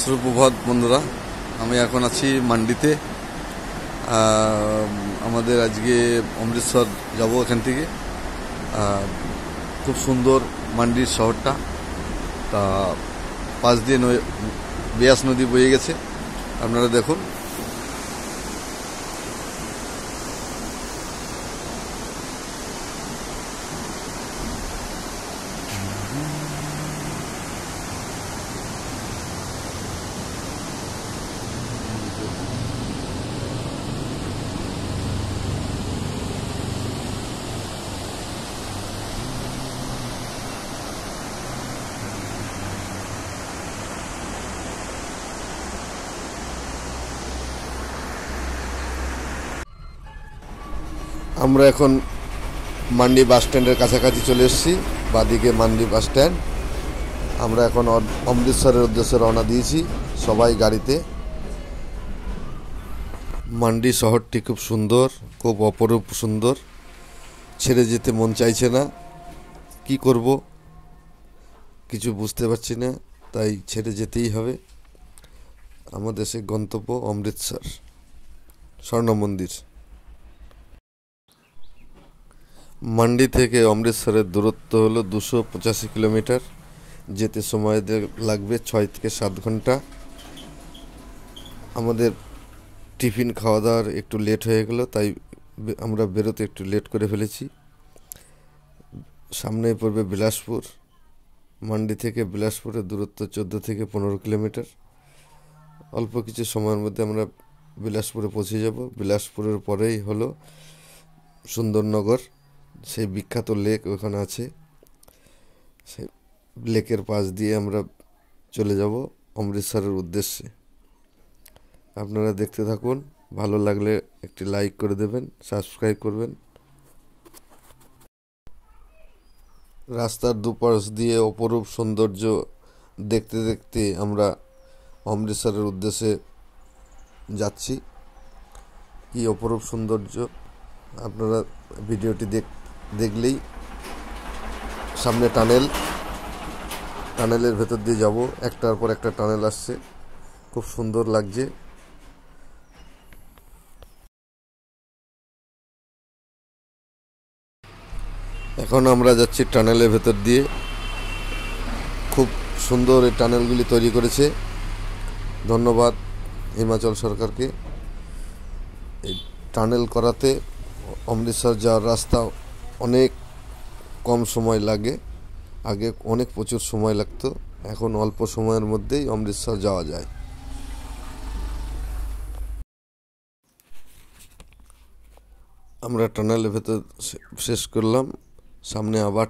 সুপ্রভাত বন্ধুরা, আমি এখন আছি মান্ডিতে। আমাদের আজকে অমৃতসর যাব। এখান থেকে খুব সুন্দর মান্ডির শহরটা। তা পাশ দিয়ে বিয়াস নদী বয়ে গেছে, আপনারা দেখুন। আমরা এখন মান্ডি বাস স্ট্যান্ডের কাছাকাছি চলে এসেছি। বাদিকে মান্ডি বাস স্ট্যান্ড। আমরা এখন অমৃতসরের উদ্দেশ্যে রওনা দিয়েছি সবাই গাড়িতে। মান্ডি শহরটি খুব সুন্দর, খুব অপরূপ সুন্দর। ছেড়ে যেতে মন চাইছে না। কি করব কিছু বুঝতে পারছি না, তাই ছেড়ে যেতেই হবে। আমাদের সেই গন্তব্য অমৃতসর স্বর্ণ মন্দির। মান্ডি থেকে অমৃতসরের দূরত্ব হলো 285 কিলোমিটার। যেতে সময় লাগবে 6 থেকে 7 ঘন্টা। আমাদের টিফিন খাওয়া দাওয়ার একটু লেট হয়ে গেল, তাই আমরা বেরোতে একটু লেট করে ফেলেছি। সামনে পড়বে বিলাসপুর। মান্ডি থেকে বিলাসপুরের দূরত্ব 14 থেকে 15 কিলোমিটার। অল্প কিছু সময়ের মধ্যে আমরা বিলাসপুরে পৌঁছে যাব। বিলাসপুরের পরেই হলো সুন্দরনগর, সেই বিখ্যাত লেক ওখানে আছে। সেই লেকের পাশ দিয়ে আমরা চলে যাব অমৃতসরের উদ্দেশ্যে। আপনারা দেখতে থাকুন। ভালো লাগলে একটি লাইক করে দেবেন, সাবস্ক্রাইব করবেন। রাস্তার দুপাশ দিয়ে অপরূপ সৌন্দর্য দেখতে দেখতে আমরা অমৃতসরের উদ্দেশ্যে যাচ্ছি। কি অপরূপ সৌন্দর্য! আপনারা ভিডিওটি দেখলেই সামনে টানেলের ভেতর দিয়ে যাব। একটার পর একটা টানেল আসছে, খুব সুন্দর লাগছে। এখন আমরা যাচ্ছি টানেলের ভেতর দিয়ে। খুব সুন্দর এই টানেলগুলি তৈরি করেছে। ধন্যবাদ হিমাচল সরকারকে। এই টানেল করাতে অমৃতসর যাওয়ার রাস্তা অনেক কম সময় লাগে। আগে অনেক প্রচুর সময় লাগতো, এখন অল্প সময়ের মধ্যেই অমৃতসর যাওয়া যায়। আমরা টানেলের ভেতর শেষ করলাম। সামনে আবার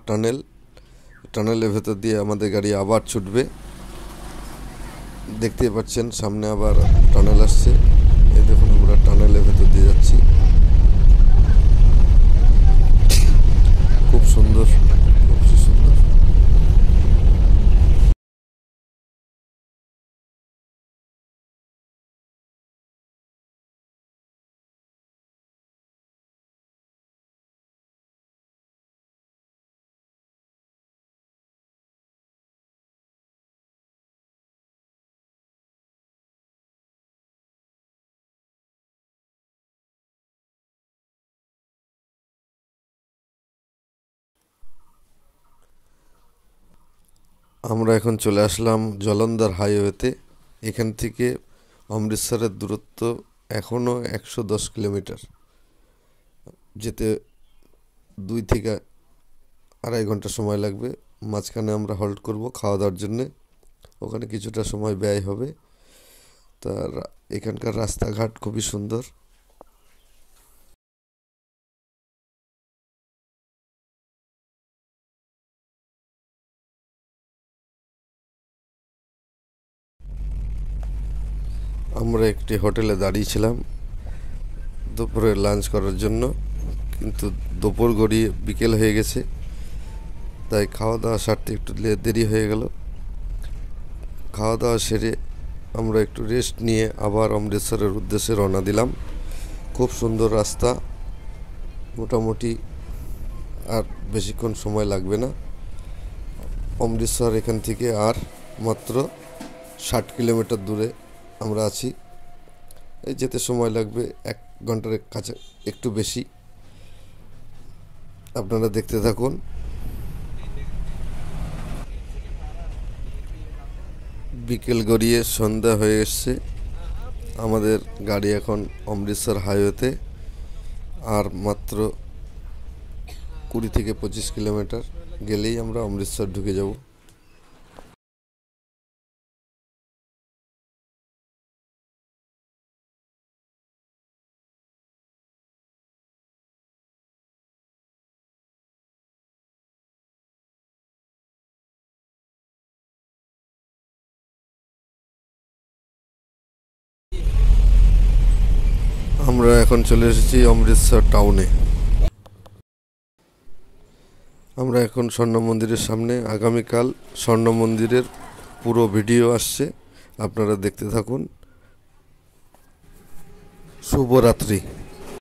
টানেলের ভেতর দিয়ে আমাদের গাড়ি আবার ছুটবে। দেখতে পাচ্ছেন সামনে আবার টানেল আসছে। এই দেখুন, আমরা টানেলের ভেতর দিয়ে যাচ্ছি। খুব সুন্দর, খুব সুন্দর। আমরা এখন চলে আসলাম জলন্ধর হাইওয়েতে। এখান থেকে অমৃতসরের দূরত্ব এখনও 110 কিলোমিটার। যেতে 2 থেকে 2.5 ঘন্টা সময় লাগবে। মাঝখানে আমরা হল্ট করব খাওয়া দাওয়ার জন্যে। ওখানে কিছুটা সময় ব্যয় হবে। তার এখানকার রাস্তাঘাট খুবই সুন্দর। আমরা একটি হোটেলে দাঁড়িয়েছিলাম দুপুরে লাঞ্চ করার জন্য, কিন্তু দুপুর গড়িয়ে বিকেল হয়ে গেছে, তাই খাওয়া দাওয়া সারতে একটু দেরি হয়ে গেল। খাওয়া দাওয়া সেরে আমরা একটু রেস্ট নিয়ে আবার অমৃতসরের উদ্দেশ্যে রওনা দিলাম। খুব সুন্দর রাস্তা, মোটামুটি আর বেশিক্ষণ সময় লাগবে না। অমৃতসর এখান থেকে আর মাত্র 60 কিলোমিটার দূরে আমরা আছি। এই যেতে সময় লাগবে 1 ঘন্টার কাছে, একটু বেশি। আপনারা দেখতে থাকুন। বিকেল গড়িয়ে সন্ধ্যা হয়ে এসছে। আমাদের গাড়ি এখন অমৃতসর হাইওয়েতে, আর মাত্র 20 থেকে 25 কিলোমিটার গেলেই আমরা অমৃতসর ঢুকে যাব। আমরা এখন চলে এসেছি অমৃতসর টাউনে। আমরা এখন স্বর্ণ মন্দিরের সামনে। আগামীকাল স্বর্ণ মন্দিরের পুরো ভিডিও আসছে, আপনারা দেখতে থাকুন। শুভরাত্রি।